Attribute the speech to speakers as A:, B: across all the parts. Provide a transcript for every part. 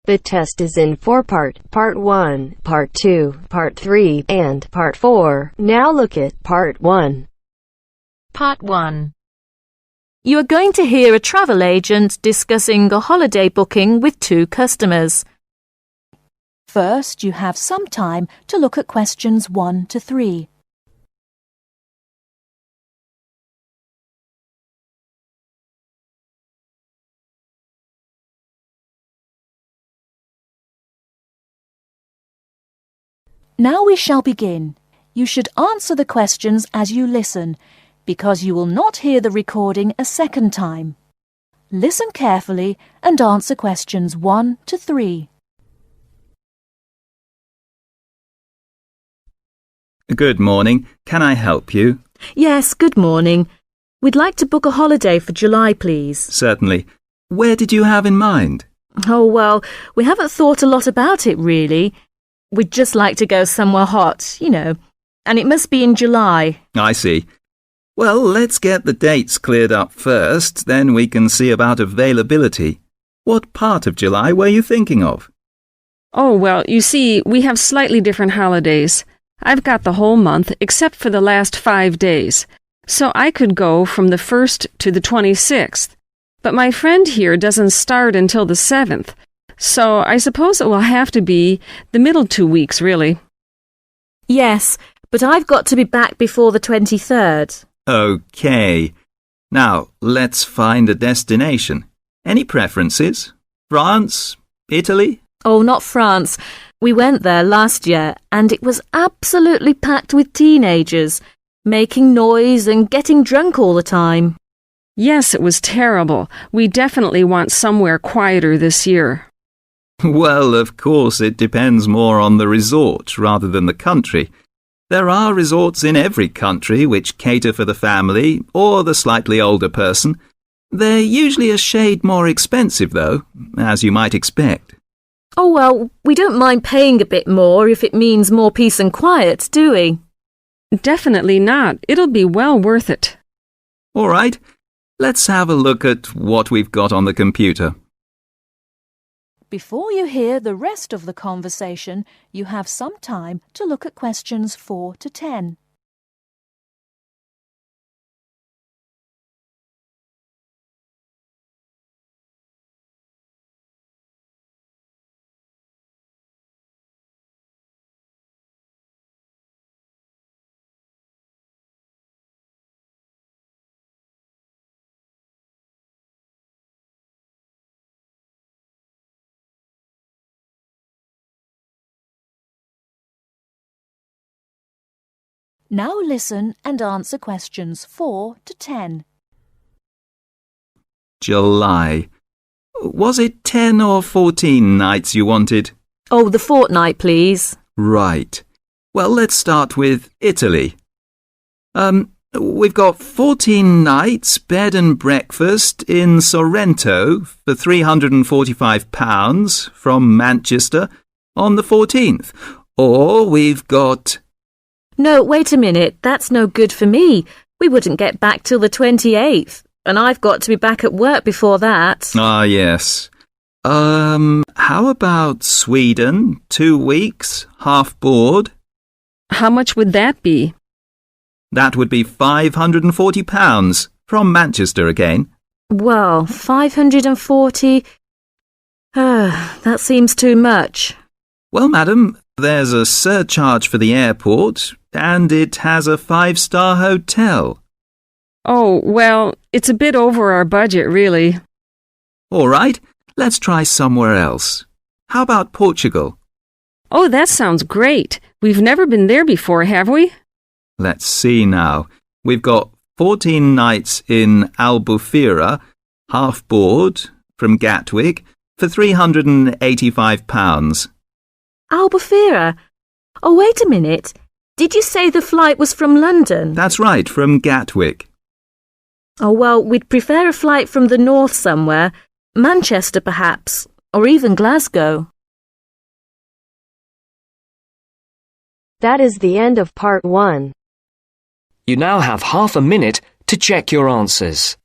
A: The test is in 4-part, Part 1, Part 2, Part 3, and Part 4. Now look at Part 1.
B: Part 1. You are going to hear a travel agent discussing a holiday booking with two customers. First, you have some time to look at questions 1 to 3. Now we shall begin. You should answer the questions as you listen, because you will not hear the recording a second time. Listen carefully and answer questions 1 to 3.
C: Good morning. Can I help you?
B: Yes, good morning. We'd like to book a holiday for July, please.
C: Certainly. Where did you have in mind?
B: Oh, well, we haven't thought a lot about it, really. We'd just like to go somewhere hot, and it must be in July.
C: I see. Well, let's get the dates cleared up first, then we can see about availability. What part of July were you thinking of?
D: Oh, well, you see, we have slightly different holidays. I've got the whole month except for the last 5 days, so I could go from the 1st to the 26th. But my friend here doesn't start until the 7th, so I suppose it will have to be the middle 2 weeks, really.
B: Yes, but I've got to be back before the 23rd.
C: Okay. Now, let's find a destination. Any preferences? France? Italy?
B: Oh, not France. We went there last year, and it was absolutely packed with teenagers, making noise and getting drunk all the time.
D: Yes, it was terrible. We definitely want somewhere quieter this year.
C: Well, of course, it depends more on the resort rather than the country. There are resorts in every country which cater for the family or the slightly older person. They're usually a shade more expensive, though, as you might expect.
B: Oh, well, we don't mind paying a bit more if it means more peace and quiet, do we?
D: Definitely not. It'll be well worth it.
C: All right. Let's have a look at what we've got on the computer.
B: Before you hear the rest of the conversation, you have some time to look at questions 4 to 10. Now listen and answer questions 4 to 10.
C: July. Was it 10 or 14 nights you wanted?
B: Oh, the fortnight, please.
C: Right. Well, let's start with Italy. We've got 14 nights bed and breakfast in Sorrento for £345 from Manchester on the 14th. Or we've got...
B: No, wait a minute. That's no good for me. We wouldn't get back till the 28th, and I've got to be back at work before that.
C: Ah, yes. How about Sweden? 2 weeks, half board?
D: How much would that be?
C: That would be £540 from Manchester again.
B: Well, 540... that seems too much.
C: Well, madam, there's a surcharge for the airport, and it has a 5-star hotel.
D: Oh, well, it's a bit over our budget, really.
C: All right, let's try somewhere else. How about Portugal?
D: Oh, that sounds great. We've never been there before, have we?
C: Let's see now. We've got 14 nights in Albufeira, half board, from Gatwick, for £385.
B: Albufeira? Oh, wait a minute. Did you say the flight was from London?
C: That's right, from Gatwick.
B: Oh, well, we'd prefer a flight from the north somewhere. Manchester, perhaps, or even Glasgow.
A: That is the end of Part 1.
E: You now have half a minute to check your answers.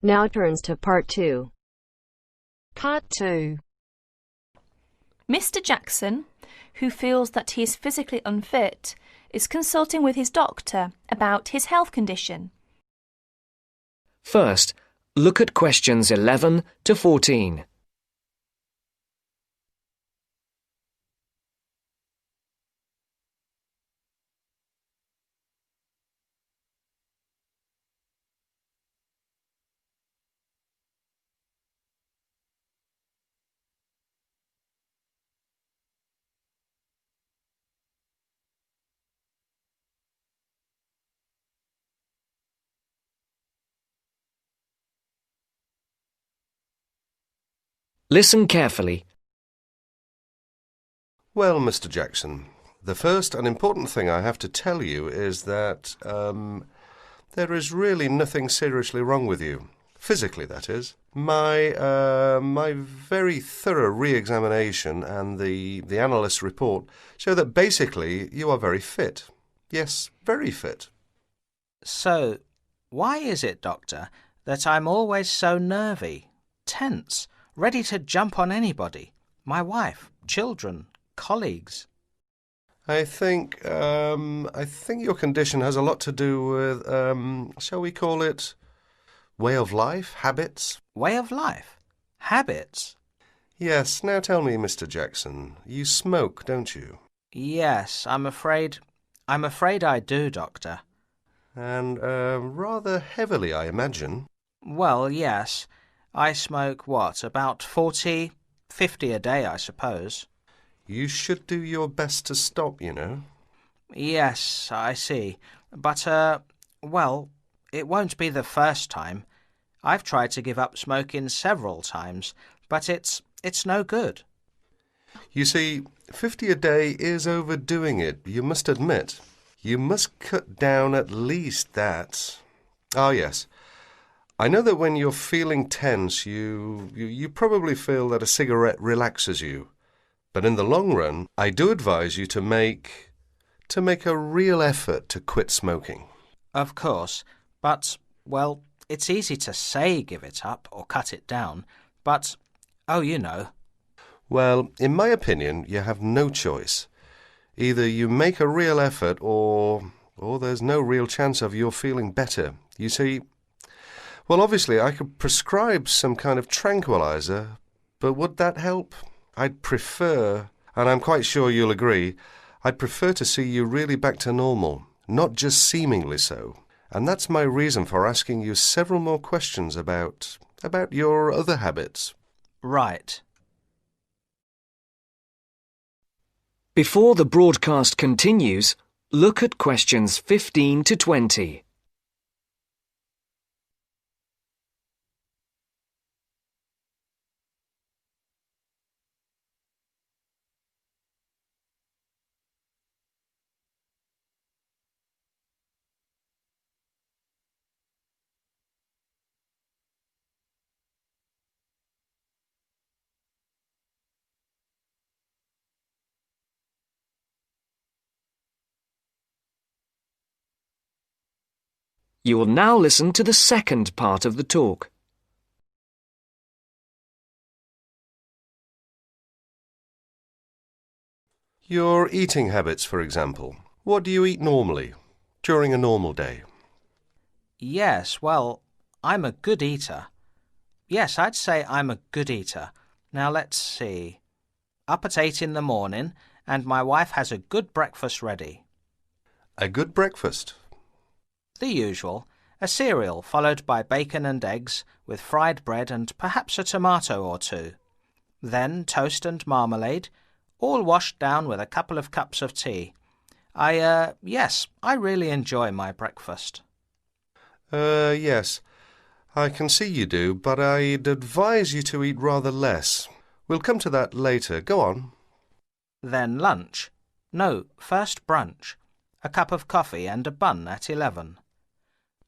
A: Now turns to Part 2.
F: Part 2.
G: Mr. Jackson, who feels that he is physically unfit, is consulting with his doctor about his health condition.
E: First, look at questions 11 to 14. Listen carefully.
H: Well, Mr. Jackson, the first and important thing I have to tell you is that there is really nothing seriously wrong with you. Physically, that is. My very thorough re-examination and the analyst's report show that basically you are very fit. Yes, very fit.
I: So, why is it, Doctor, that I'm always so nervy, tense, ready to jump on anybody? My wife, children, colleagues.
H: I think your condition has a lot to do with, shall we call it, way of life, habits?
I: Way of life? Habits?
H: Yes. Now tell me, Mr. Jackson, you smoke, don't you?
I: Yes, I'm afraid I do, Doctor.
H: And rather heavily, I imagine.
I: Well, yes. I smoke, about 40, 50 a day, I suppose.
H: You should do your best to stop, you know.
I: Yes, I see. But, it won't be the first time. I've tried to give up smoking several times, but it's no good.
H: You see, 50 a day is overdoing it, you must admit. You must cut down at least that. Ah, yes. I know that when you're feeling tense, you probably feel that a cigarette relaxes you. But in the long run, I do advise you to make a real effort to quit smoking.
I: Of course, but, it's easy to say give it up or cut it down, but, you know.
H: Well, in my opinion, you have no choice. Either you make a real effort or there's no real chance of your feeling better. You see, well, obviously, I could prescribe some kind of tranquilizer, but would that help? I'd prefer, and I'm quite sure you'll agree, I'd prefer to see you really back to normal, not just seemingly so. And that's my reason for asking you several more questions about your other habits.
I: Right.
E: Before the broadcast continues, look at questions 15 to 20. You will now listen to the second part of the talk.
H: Your eating habits, for example. What do you eat normally, during a normal day?
I: Yes, I'm a good eater. Yes, I'd say I'm a good eater. Now let's see. Up at 8 in the morning, and my wife has a good breakfast ready.
H: A good breakfast?
I: The usual. A cereal followed by bacon and eggs with fried bread and perhaps a tomato or two. Then toast and marmalade, all washed down with a couple of cups of tea. Yes, I really enjoy my breakfast.
H: Yes. I can see you do, but I'd advise you to eat rather less. We'll come to that later. Go on.
I: Then lunch. No, first brunch. A cup of coffee and a bun at 11.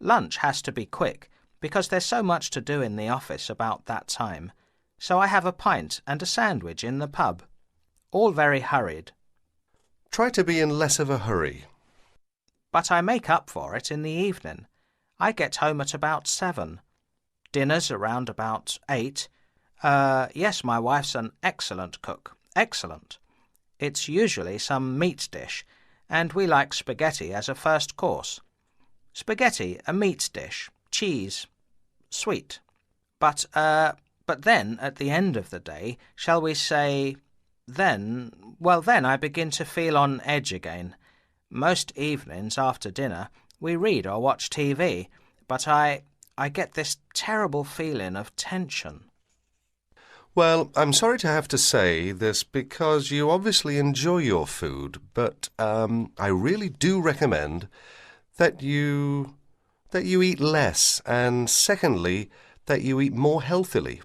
I: Lunch has to be quick, because there's so much to do in the office about that time, so I have a pint and a sandwich in the pub. All very hurried.
H: Try to be in less of a hurry.
I: But I make up for it in the evening. I get home at about 7. Dinner's around about 8. Yes, my wife's an excellent cook. Excellent. It's usually some meat dish, and we like spaghetti as a first course. Spaghetti, a meat dish, cheese, sweet. But then, at the end of the day, shall we say, then I begin to feel on edge again. Most evenings after dinner we read or watch TV, but I get this terrible feeling of tension.
H: Well, I'm sorry to have to say this because you obviously enjoy your food, but I really do recommend that you eat less, and secondly, that you eat more healthily.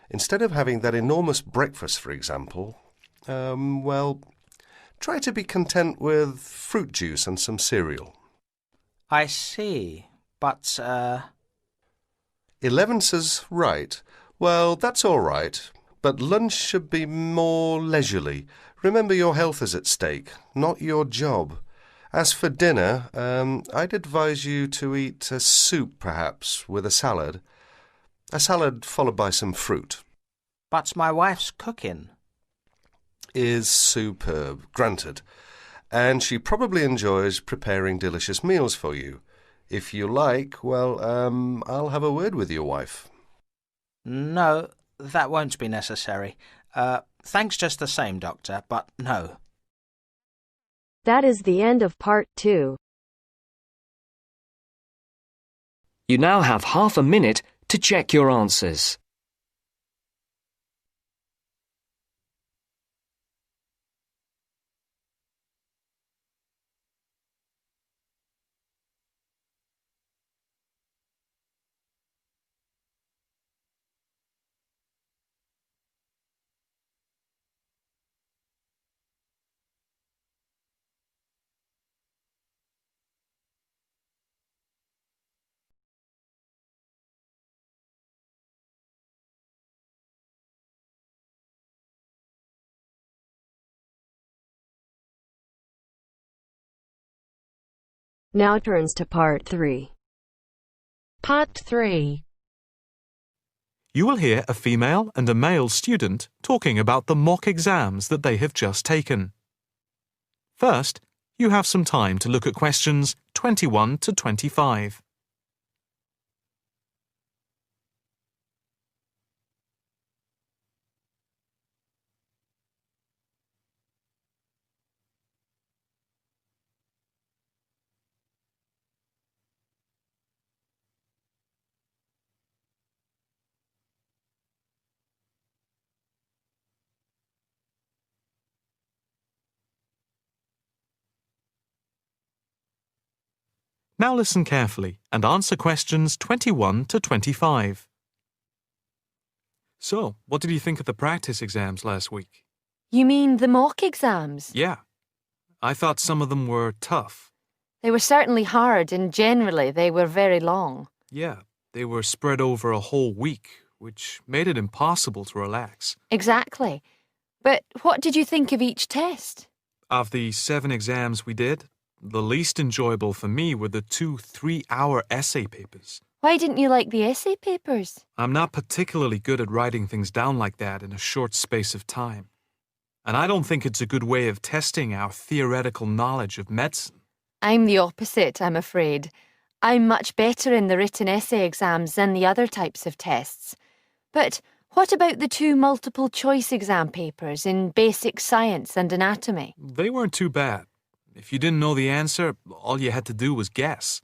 H: Instead of having that enormous breakfast, for example, try to be content with fruit juice and some cereal.
I: I see, but
H: 11 says right. Well, that's all right, but lunch should be more leisurely. Remember, your health is at stake, not your job. As for dinner, I'd advise you to eat a soup, perhaps, with a salad. A salad followed by some fruit.
I: But my wife's cooking
H: Is superb, granted. And she probably enjoys preparing delicious meals for you. If you like, I'll have a word with your wife.
I: No, that won't be necessary. Thanks just the same, Doctor, but no.
A: That is the end of part 2.
J: You now have half a minute to check your answers.
A: Now turns to part 3.
F: Part 3.
K: You will hear a female and a male student talking about the mock exams that they have just taken. First, you have some time to look at questions 21 to 25. Now listen carefully and answer questions 21 to 25. So, what did you think of the practice exams last week?
L: You mean the mock exams?
K: Yeah. I thought some of them were tough.
L: They were certainly hard and generally they were very long.
K: Yeah, they were spread over a whole week, which made it impossible to relax.
L: Exactly. But what did you think of each test?
K: Of the 7 exams we did, the least enjoyable for me were the 2 3-hour essay papers.
L: Why didn't you like the essay papers?
K: I'm not particularly good at writing things down like that in a short space of time. And I don't think it's a good way of testing our theoretical knowledge of medicine.
L: I'm the opposite, I'm afraid. I'm much better in the written essay exams than the other types of tests. But what about the 2 multiple-choice exam papers in basic science and anatomy?
K: They weren't too bad. If you didn't know the answer, all you had to do was guess.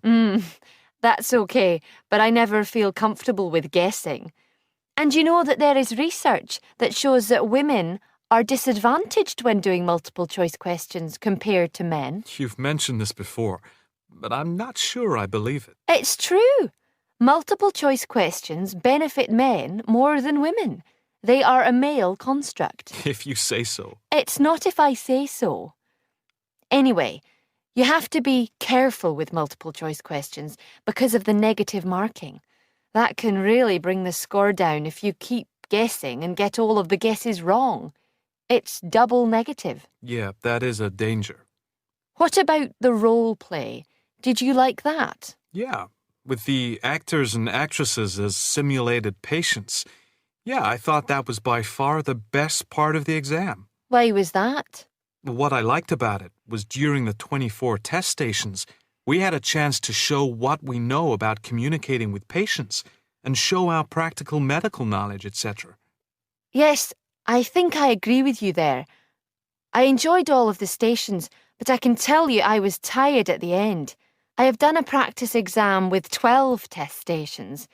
L: That's okay, but I never feel comfortable with guessing. And you know that there is research that shows that women are disadvantaged when doing multiple-choice questions compared to men.
K: You've mentioned this before, but I'm not sure I believe it.
L: It's true. Multiple-choice questions benefit men more than women. They are a male construct.
K: If you say so.
L: It's not if I say so. Anyway, you have to be careful with multiple-choice questions because of the negative marking. That can really bring the score down if you keep guessing and get all of the guesses wrong. It's double negative.
K: Yeah, that is a danger.
L: What about the role play? Did you like that?
K: Yeah, with the actors and actresses as simulated patients. Yeah, I thought that was by far the best part of the exam.
L: Why was that?
K: What I liked about it was during the 24 test stations, we had a chance to show what we know about communicating with patients and show our practical medical knowledge, etc.
L: Yes, I think I agree with you there. I enjoyed all of the stations, but I can tell you I was tired at the end. I have done a practice exam with 12 test stations,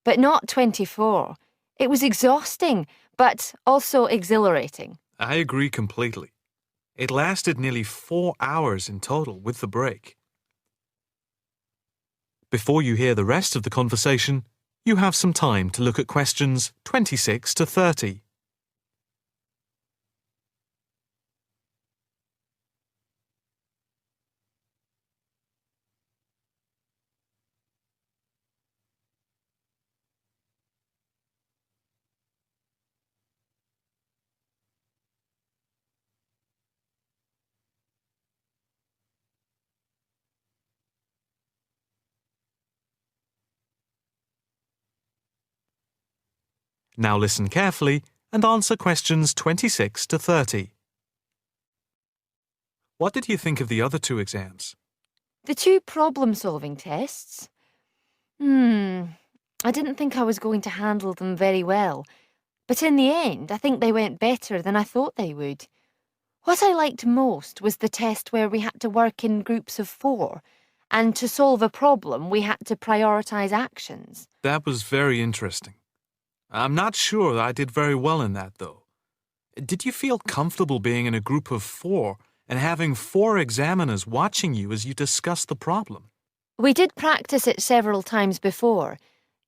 L: but not 24. It was exhausting, but also exhilarating.
K: I agree completely. It lasted nearly 4 hours in total with the break. Before you hear the rest of the conversation, you have some time to look at questions 26 to 30. Now listen carefully and answer questions 26 to 30. What did you think of the other two exams?
L: The two problem-solving tests? I didn't think I was going to handle them very well, but in the end, I think they went better than I thought they would. What I liked most was the test where we had to work in groups of 4, and to solve a problem, we had to prioritise actions.
K: That was very interesting. I'm not sure that I did very well in that, though. Did you feel comfortable being in a group of 4 and having 4 examiners watching you as you discussed the problem?
L: We did practice it several times before.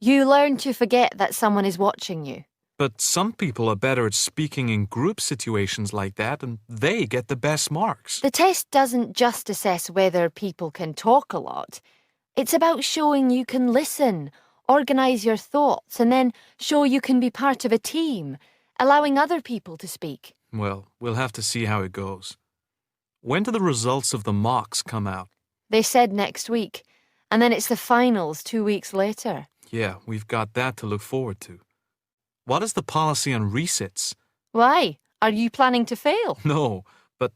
L: You learn to forget that someone is watching you.
K: But some people are better at speaking in group situations like that, and they get the best marks.
L: The test doesn't just assess whether people can talk a lot. It's about showing you can listen, organise your thoughts, and then show you can be part of a team, allowing other people to speak.
K: Well, we'll have to see how it goes. When do the results of the mocks come out?
L: They said next week, and then it's the finals 2 weeks later.
K: Yeah, we've got that to look forward to. What is the policy on resits?
L: Why? Are you planning to fail?
K: No, but,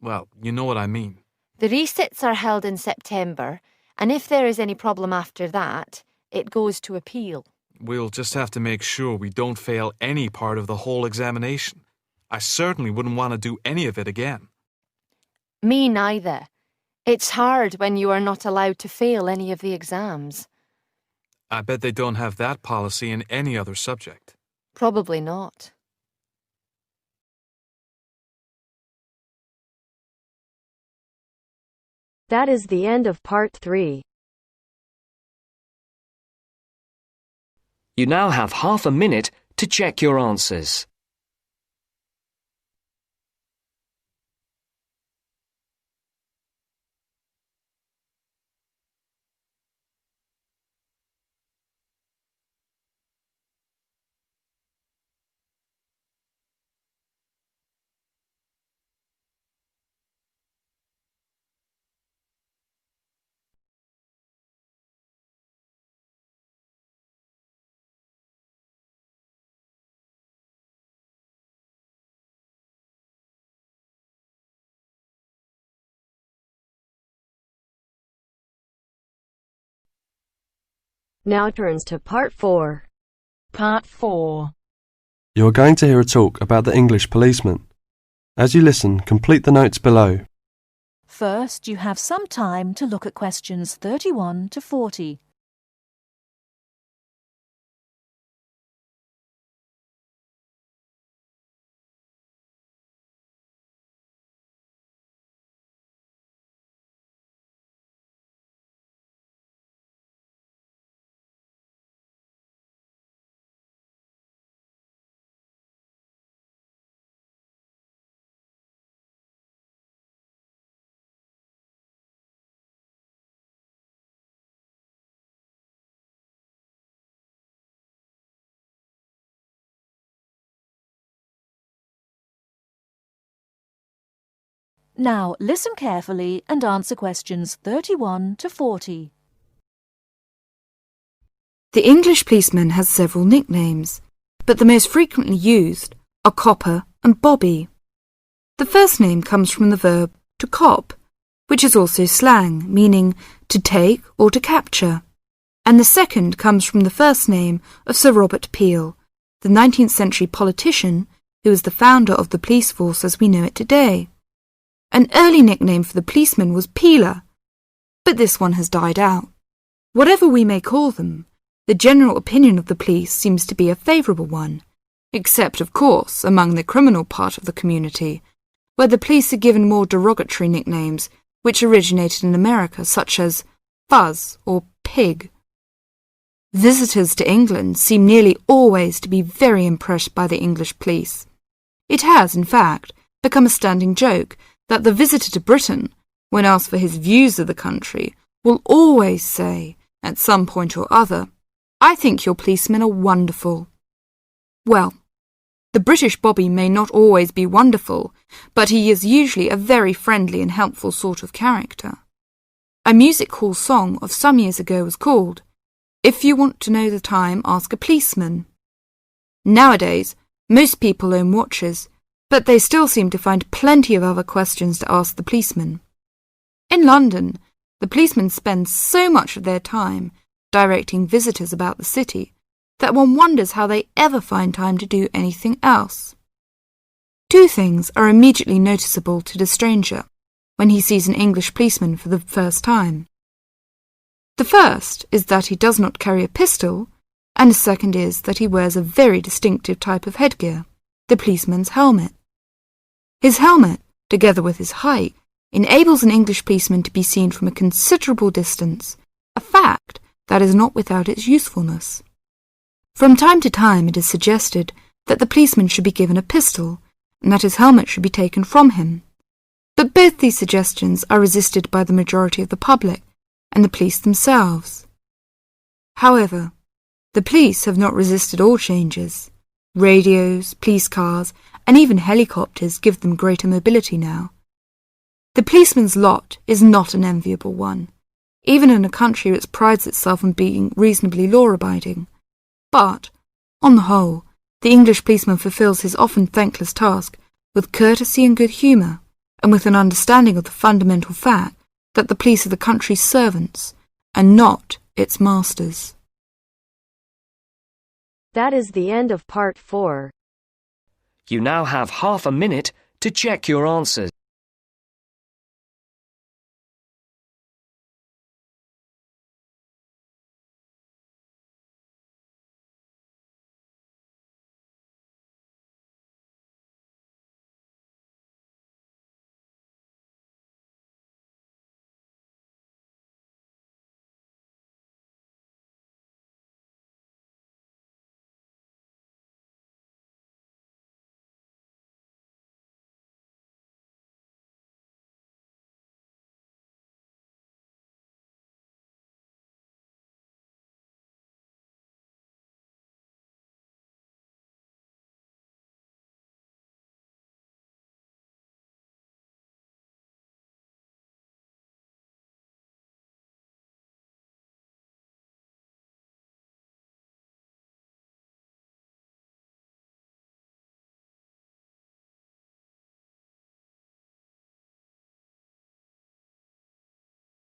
K: well, you know what I mean.
L: The resits are held in September, and if there is any problem after that, it goes to appeal.
K: We'll just have to make sure we don't fail any part of the whole examination. I certainly wouldn't want to do any of it again.
L: Me neither. It's hard when you are not allowed to fail any of the exams.
K: I bet they don't have that policy in any other subject.
L: Probably not.
A: That is the end of part 3.
J: You now have half a minute to check your answers.
A: Now turns to part 4.
F: Part 4.
M: You are going to hear a talk about the English policeman. As you listen, complete the notes below.
B: First, you have some time to look at questions 31 to 40. Now listen carefully and answer questions 31 to 40.
N: The English policeman has several nicknames, but the most frequently used are Copper and Bobby. The first name comes from the verb to cop, which is also slang, meaning to take or to capture, and the second comes from the first name of Sir Robert Peel, the 19th century politician who was the founder of the police force as we know it today. An early nickname for the policeman was Peeler, but this one has died out. Whatever we may call them, the general opinion of the police seems to be a favourable one, except, of course, among the criminal part of the community, where the police are given more derogatory nicknames which originated in America, such as Fuzz or Pig. Visitors to England seem nearly always to be very impressed by the English police. It has, in fact, become a standing joke that the visitor to Britain, when asked for his views of the country, will always say, at some point or other, "I think your policemen are wonderful." Well, the British Bobby may not always be wonderful, but he is usually a very friendly and helpful sort of character. A music hall song of some years ago was called, "If you want to know the time, ask a policeman." Nowadays, most people own watches, but they still seem to find plenty of other questions to ask the policeman. In London, the policemen spend so much of their time directing visitors about the city that one wonders how they ever find time to do anything else. Two things are immediately noticeable to the stranger when he sees an English policeman for the first time. The first is that he does not carry a pistol, and the second is that he wears a very distinctive type of headgear, the policeman's helmet. His helmet, together with his height, enables an English policeman to be seen from a considerable distance, a fact that is not without its usefulness. From time to time it is suggested that the policeman should be given a pistol, and that his helmet should be taken from him. But both these suggestions are resisted by the majority of the public and the police themselves. However, the police have not resisted all changes. Radios, police cars, and even helicopters give them greater mobility now. The policeman's lot is not an enviable one, even in a country which prides itself on being reasonably law-abiding. But, on the whole, the English policeman fulfills his often thankless task with courtesy and good humour, and with an understanding of the fundamental fact that the police are the country's servants, and not its masters.
A: That is the end of part 4.
J: You now have half a minute to check your answers.